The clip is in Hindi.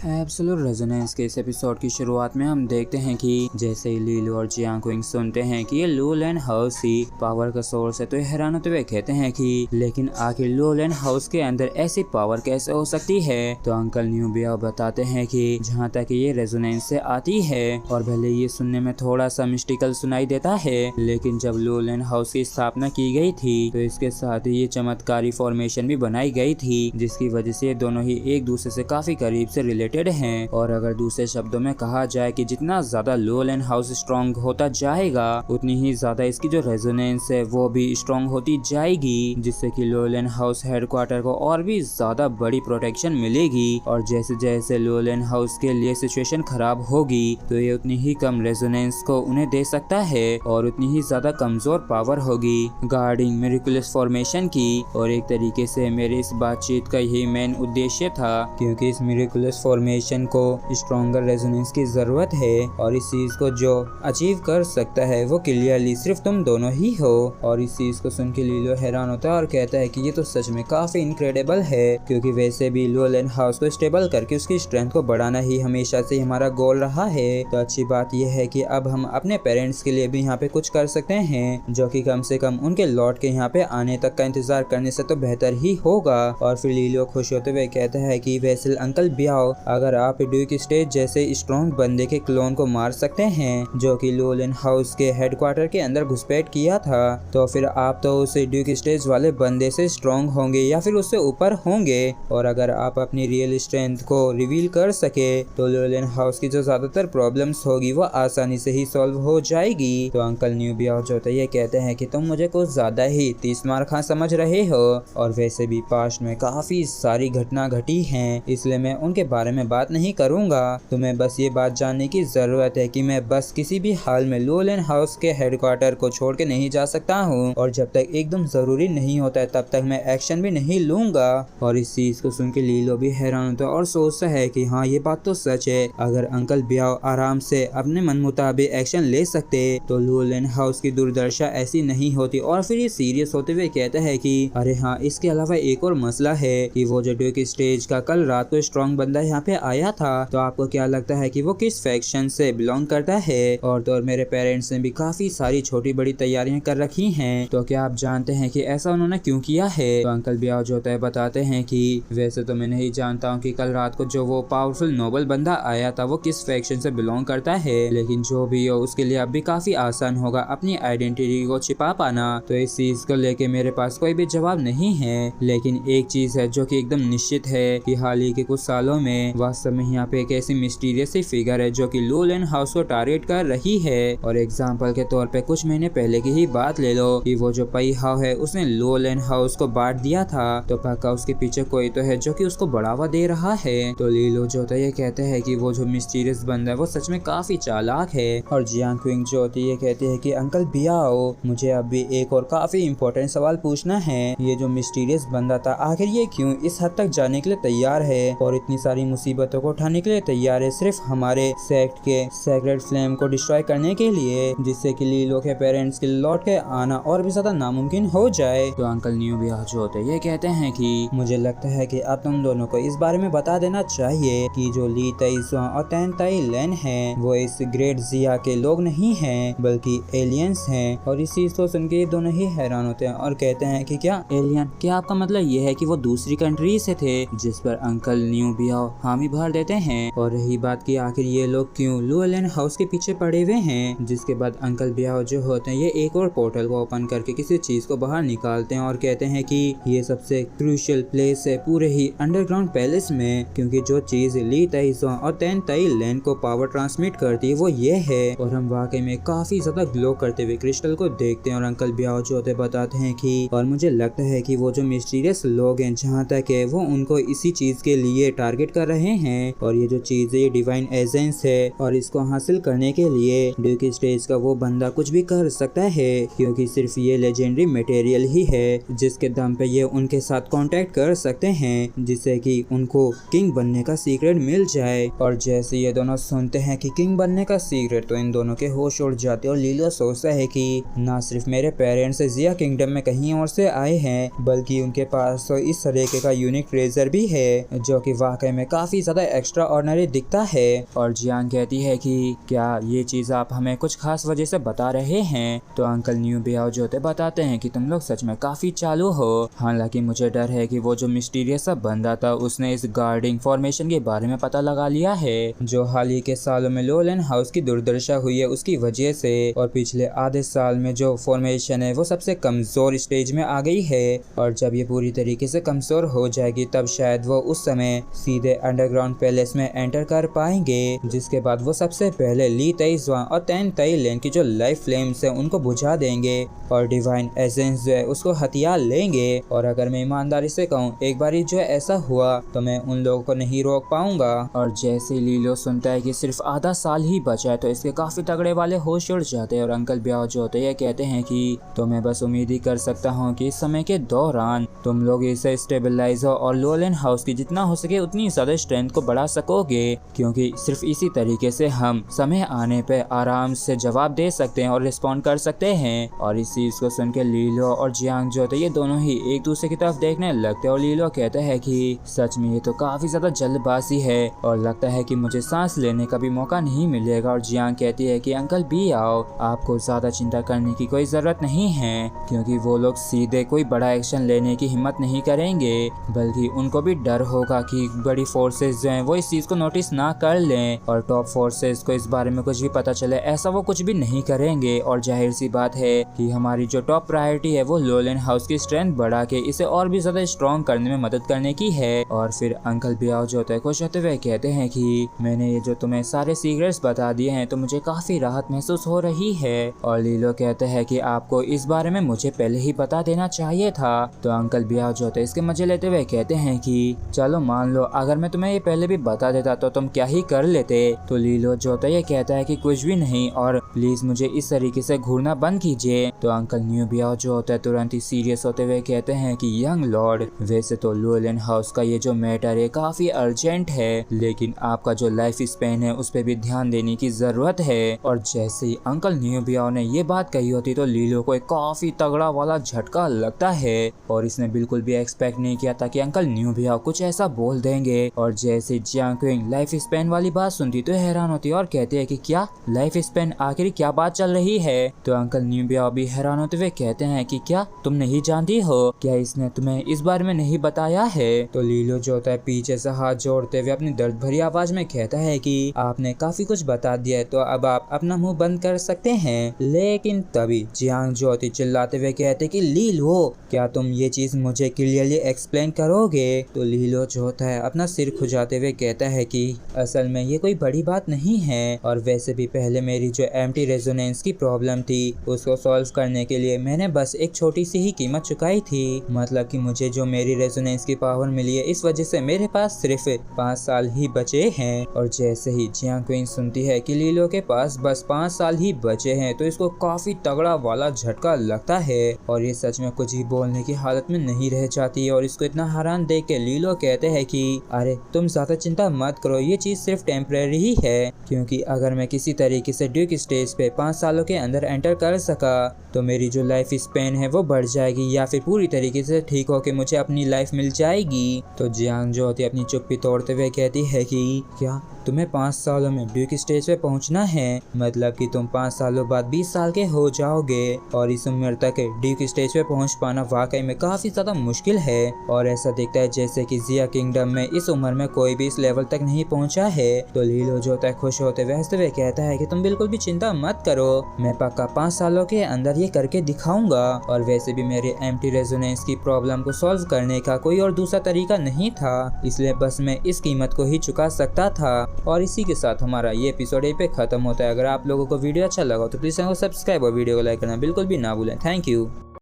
एब्सोल्यूट रेजोनेंस के इस एपिसोड की शुरुआत में हम देखते हैं कि जैसे ही लीलू और जियांग क्विंग सुनते हैं कि ये लूलैंड हाउस ही पावर का सोर्स है तो ये हैरान होते हुए कहते हैं कि लेकिन आखिर लूलैंड हाउस के अंदर ऐसी पावर कैसे हो सकती है। तो अंकल न्यूबिया बताते हैं कि जहाँ तक ये रेजोनेंस से आती है और भले ये सुनने में थोड़ा सा मिस्टिकल सुनाई देता है, लेकिन जब लूलैंड हाउस की स्थापना की गई थी तो इसके साथ ही ये चमत्कारी फॉर्मेशन भी बनाई गई थी, जिसकी वजह से ये दोनों ही एक दूसरे से काफी करीब से रिलेटेड हैं। और अगर दूसरे शब्दों में कहा जाए कि जितना ज्यादा लूलैंड हाउस स्ट्रॉन्ग होता जाएगा उतनी ही ज्यादा इसकी जो रेजोनेंस है वो भी स्ट्रॉन्ग होती जाएगी, जिससे कि लूलैंड हाउस हेडक्वार्टर को और भी ज्यादा बड़ी प्रोटेक्शन मिलेगी। और जैसे जैसे लूलैंड हाउस के लिए सिचुएशन खराब होगी तो ये उतनी ही कम रेजोनेंस को उन्हें दे सकता है और उतनी ही ज्यादा कमजोर पावर होगी गार्डिंग मिरेकुलस फॉर्मेशन की। और एक तरीके से मेरे इस बातचीत का यही मेन उद्देश्य था, क्योंकि इस मिरेकुलस फॉर्मेशन को स्ट्रॉन्गर रेजोनेंस की जरूरत है और इस चीज को जो अचीव कर सकता है वो क्लियरली सिर्फ तुम दोनों ही हो। और इस चीज को सुन के लीलो हैरान होता है और कहता है कि ये तो सच में काफी इनक्रेडिबल है, क्योंकि वैसे भी लूलैंड हाउस को स्टेबल करके उसकी स्ट्रेंथ को बढ़ाना ही हमेशा से हमारा गोल रहा है। तो अच्छी बात यह है कि अब हम अपने पेरेंट्स के लिए भी यहाँ पे कुछ कर सकते हैं, जो कि कम से कम उनके लौट के यहाँ पे आने तक का इंतजार करने से तो बेहतर ही होगा। और फिर लीलो खुश होते हुए कहता है कि वैसे अंकल ब्याओ, अगर आप ड्यूक स्टेज जैसे स्ट्रॉन्ग बंदे के क्लोन को मार सकते हैं जो कि लूलैंड हाउस के हेडक्वार्टर के अंदर घुसपैठ किया था, तो फिर आप तो उस ड्यूक स्टेज वाले बंदे से स्ट्रॉन्ग होंगे या फिर उससे ऊपर होंगे। और अगर आप अपनी रियल स्ट्रेंथ को रिवील कर सके तो लूलैंड हाउस की जो ज्यादातर प्रॉब्लम्स होगी वो आसानी से ही सॉल्व हो जाएगी। तो अंकल न्यूबिया जो तो ये कहते हैं कि तुम मुझे कुछ ज्यादा ही 30 मार खा समझ रहे हो, और वैसे भी पास्ट में काफी सारी घटना घटी हैं, इसलिए मैं उनके बारे में बात नहीं करूंगा। तुम्हें बस ये बात जानने की जरूरत है कि मैं बस किसी भी हाल में लूलैंड हाउस के हेडक्वार्टर को छोड़ के नहीं जा सकता हूँ, और जब तक एकदम जरूरी नहीं होता है तब तक मैं एक्शन भी नहीं लूंगा। और इस चीज को सुन के लीलो भी हैरान होता है और सोचता है कि हाँ ये बात तो सच है, अगर अंकल ब्याओ आराम से अपने मन मुताबिक एक्शन ले सकते तो लूलैंड हाउस की दुर्दशा ऐसी नहीं होती। और फिर ये सीरियस होते हुए कहता है कि अरे हाँ, इसके अलावा एक और मसला है कि वो जो ड्यूक स्टेज का कल रात को स्ट्रॉन्ग बंदा यहाँ पे आया था, तो आपको क्या लगता है कि वो किस फैक्शन से बिलोंग करता है। और तो और मेरे पेरेंट्स ने भी काफी सारी छोटी बड़ी तैयारियां कर रखी हैं, तो क्या आप जानते हैं कि ऐसा उन्होंने क्यों किया है। तो अंकल ब्याओ जो है बताते हैं कि वैसे तो मैं नहीं जानता हूँ कि कल रात को जो वो पावरफुल नोबल बंदा आया था वो किस फैक्शन से बिलोंग करता है, लेकिन जो भी हो उसके लिए अब भी काफी आसान होगा अपनी आइडेंटिटी को छिपा पाना। तो इस चीज को लेके मेरे पास कोई भी जवाब नहीं है, लेकिन एक चीज है जो कि एकदम निश्चित है कि हाल ही के कुछ सालों में वास्तव में यहाँ पे एक ऐसी मिस्टीरियस सी फिगर है जो कि लूलैंड हाउस को टारगेट कर रही है। और एग्जांपल के तौर पे कुछ महीने पहले की ही बात ले लो कि वो जो पई हाउ है उसने लूलैंड हाउस को बांट दिया था, तो पक्का उसके पीछे कोई तो है जो कि उसको बढ़ावा दे रहा है। तो लीलो जो होता है ये कहते हैं कि वो जो मिस्टीरियस बंदा है वो सच में काफी चालाक है। और जियांग क्विंग जो होती है ये कहती है कि अंकल ब्याओ, मुझे अभी एक और काफी इम्पोर्टेंट सवाल पूछना है, ये जो मिस्टीरियस बंदा था आखिर ये क्यों इस हद तक जाने के लिए तैयार है और इतनी सारी मुसीबतों को उठाने के लिए तैयार है, सिर्फ हमारे सेक्ट के सेक्रेट फ्लेम को डिस्ट्रॉय करने के लिए, जिससे कि लीलो के पेरेंट्स के लौट के आना और भी ज्यादा नामुमकिन हो जाए। तो अंकल न्यूबिया जो होते हैं ये कहते हैं कि मुझे लगता है कि अब तुम दोनों को इस बारे में बता देना चाहिए कि जो ली ताइजुआ और तैन ताई लैन है वो इस ग्रेट जिया के लोग नहीं हैं बल्कि एलियंस हैं। और इस चीज को सुन के ये दोनों ही हैरान होते हैं और कहते हैं कि क्या एलियन, क्या आपका मतलब ये है कि वो दूसरी कंट्री से थे, जिस पर अंकल न्यूबिया हामी भर देते हैं। और रही बात की आखिर ये लोग क्यों लूलैंड हाउस के पीछे पड़े हुए हैं, जिसके बाद अंकल ब्याओ जो होते हैं ये एक और पोर्टल को ओपन करके किसी चीज को बाहर निकालते हैं और कहते हैं कि ये सबसे क्रूशियल प्लेस है पूरे ही अंडरग्राउंड पैलेस में, क्योंकि जो चीज ली ताइजुआ और तैन ताई लैन को पावर ट्रांसमिट करती है वो ये है। और हम वाकई में काफी ज्यादा ग्लो करते हुए क्रिस्टल को देखते हैं और अंकल ब्याओ जो होते बताते हैं कि और मुझे लगता है कि वो जो मिस्टीरियस लोग हैं जहाँ तक है वो उनको इसी चीज के लिए टारगेट कर रहे हैं, और ये जो चीज है ये डिवाइन एजेंस है और इसको हासिल करने के लिए ड्यूक स्टेज का वो बंदा कुछ भी कर सकता है, क्योंकि सिर्फ ये लेजेंडरी मटेरियल ही है जिसके दम पे ये उनके साथ कांटेक्ट कर सकते हैं, जिससे कि उनको किंग बनने का सीक्रेट मिल जाए। और जैसे ये दोनों सुनते हैं कि किंग बनने का सीक्रेट तो इन दोनों के होश उड़ जाते और लीलो सोचता है कि ना सिर्फ मेरे पेरेंट्स जिया किंगडम में कहीं और से आए हैं बल्कि उनके पास तो इस तरीके का यूनिक ट्रेजर भी है जो कि वाकई में काफी काफी ज्यादा एक्स्ट्रा ऑर्डिनरी दिखता है। और जियांग कहती है कि क्या ये चीज आप हमें कुछ खास वजह से बता रहे हैं? तो अंकल न्यू बियाओ जो होते बताते हैं कि तुम लोग सच में काफी चालू हो। हालांकि मुझे डर है कि वो जो मिस्टीरियस सा बंदा था उसने इस गार्डिंग फॉर्मेशन के बारे में पता लगा लिया है, जो हाल ही के सालों में लोलैंड हाउस की दुर्दशा हुई है उसकी वजह से। और पिछले आधे साल में जो फॉर्मेशन है वो सबसे कमजोर स्टेज में आ गई है। और जब ये पूरी तरीके से कमजोर हो जाएगी तब शायद वो उस समय सीधे अंडरग्राउंड पैलेस में एंटर कर पाएंगे, जिसके बाद वो सबसे पहले ली ताइजुआन और तैन ताइलैंड की जो लाइफ फ्लेम्स है उनको बुझा देंगे और डिवाइन एसेंस जो है उसको हथियार लेंगे। और अगर मैं ईमानदारी से कहूँ, एक बार जो ऐसा हुआ तो मैं उन लोगों को नहीं रोक पाऊंगा। और जैसे लीलो सुनता है कि सिर्फ आधा साल ही बचा है तो इसके काफी तगड़े वाले होश उड़ जाते हैं। और अंकल ब्याओ जो होते हैं कहते हैं कि तो मैं बस उम्मीद ही कर सकता हूँ कि इस समय के दौरान तुम लोग इसे स्टेबलाइज हो और लोलैंड हाउस की जितना हो सके उतनी ज्यादा स्ट्रेंथ को बढ़ा सकोगे, क्योंकि सिर्फ इसी तरीके से हम समय आने पे आराम से जवाब दे सकते हैं और रिस्पॉन्ड कर सकते हैं। और इस चीज को सुन के लीलो और जियांग जो होते ये दोनों ही एक दूसरे की तरफ देखने लगते हैं। और लीलो कहता है कि सच में ये तो काफी ज्यादा जल्दबाजी है और लगता है कि मुझे सांस लेने का भी मौका नहीं मिलेगा। और जियांग कहती है कि अंकल बी आओ, आपको ज्यादा चिंता करने की कोई जरूरत नहीं है, क्योंकि वो लोग सीधे कोई बड़ा एक्शन लेने की हिम्मत नहीं करेंगे, बल्कि उनको भी डर होगा कि बड़ी फोर्सेस जो हैं वो इस चीज को नोटिस ना कर लें और टॉप फोर्सेस को इस बारे में कुछ भी पता चले, ऐसा वो कुछ भी नहीं करेंगे। और जाहिर सी बात है कि हमारी जो टॉप प्रायोरिटी है वो लोलैंड हाउस की स्ट्रेंथ बढ़ा के इसे और भी ज्यादा स्ट्रॉन्ग करने में मदद करने की है। और फिर अंकल बियाओ जो होता है खुश होते हुए कहते हैं कि मैंने ये जो तुम्हें सारे सीक्रेट्स बता दिए हैं तो मुझे काफी राहत महसूस हो रही है। और लीलो कहते हैं कि आपको इस बारे में मुझे पहले ही बता देना चाहिए था। तो अंकल बियाओ जो होते है इसके मजे लेते हुए कहते हैं कि चलो मान लो अगर मैं तुम्हें ये पहले भी बता देता तो तुम क्या ही कर लेते। तो लीलो जो होता है ये कहता है कि कुछ भी नहीं और प्लीज मुझे इस तरीके से घूरना बंद कीजिए। तो अंकल न्यू बियाओ जो होता है तुरंत ही सीरियस होते हुए कहते हैं कि यंग लॉर्ड, वैसे तो लोलैंड हाउस का ये जो मैटर है काफी अर्जेंट है, लेकिन आपका जो लाइफ स्पेन है उस पर भी ध्यान देने की जरूरत है। और जैसे ही अंकल न्यू बियाओ ने ये बात कही होती तो लीलो को एक काफी तगड़ा वाला झटका लगता है और इसने बिल्कुल भी एक्सपेक्ट नहीं किया था कि अंकल न्यू बियाओ कुछ ऐसा बोल देंगे। और जैसे जियांग क्विंग लाइफ स्पेन वाली बात सुनती तो हैरान होती और कहती है कि क्या लाइफ स्पेन, आखिर क्या बात चल रही है? तो अंकल न्यू बियाओ भी हैरान होते हुए कहते हैं कि क्या तुम नहीं जानती हो, क्या इसने तुम्हें इस बारे में नहीं बताया है? तो लीलो जो होता है पीछे से हाथ जोड़ते हुए अपनी दर्द भरी आवाज में कहता है कि आपने काफी कुछ बता दिया है तो अब आप अपना मुंह बंद कर सकते हैं। लेकिन तभी जियांग जो होती चिल्लाते हुए कहते कि लीलो, क्या तुम ये चीज मुझे क्लियरली एक्सप्लेन करोगे? तो लीलो जो होता है अपना सिर खुजाते हुए कहता है कि असल में ये कोई बड़ी बात नहीं है और वैसे भी पहले मेरी जो एम्प्टी रेजोनेंस की प्रॉब्लम थी उसको सॉल्व करने के लिए मैंने बस एक छोटी सी ही कीमत चुकाई थी। मतलब कि मुझे जो मेरी रेजोनेंस की पावर मिली है इस वजह से मेरे पास सिर्फ 5 साल ही बचे हैं। और जैसे ही जियांग क्विंग सुनती है कि लीलो के पास बस 5 साल ही बचे हैं तो इसको काफी तगड़ा वाला झटका लगता है और ये सच में कुछ ही बोलने की हालत में नहीं रह जाती है। और इसको इतना हैरान देख के लीलो कहते हैं कि अरे तुम ज्यादा चिंता मत करो, ये चीज सिर्फ टेम्परेरी ही है, क्योंकि अगर मैं किसी तरीके से ड्यूक स्टेज पे 5 सालों के अंदर एंटर कर सका तो मेरी जो लाइफ स्पेन है वो बढ़ जाएगी या फिर पूरी तरीके से ठीक होके मुझे अपनी लाइफ मिल जाएगी। तो जियांग जो होती है अपनी चुप्पी तोड़ते हुए कहती है कि क्या तुम्हें 5 सालों में ड्यूक स्टेज पे पहुंचना है? मतलब कि तुम 5 सालों बाद 20 साल के हो जाओगे और इस उम्र तक ड्यूक स्टेज पे पहुंच पाना वाकई में काफी ज्यादा मुश्किल है। और ऐसा दिखता है जैसे कि जिया किंगडम में इस उम्र में कोई भी इस लेवल तक नहीं पहुंचा है। तो लीलो जो होता है खुश होते हुए कहता है कि तुम बिल्कुल भी चिंता मत करो, मैं पक्का 5 सालों के अंदर ये करके दिखाऊंगा। और वैसे भी मेरे एम्प्टी रेजोनेंस की प्रॉब्लम को सॉल्व करने का कोई और दूसरा तरीका नहीं था, इसलिए बस मैं इस कीमत को ही चुका सकता था। और इसी के साथ हमारा ये एपिसोड यहीं पे खत्म होता है। अगर आप लोगों को वीडियो अच्छा लगा तो प्लीज चैनल को सब्सक्राइब और वीडियो को लाइक करना बिल्कुल भी ना भूलें। Thank you.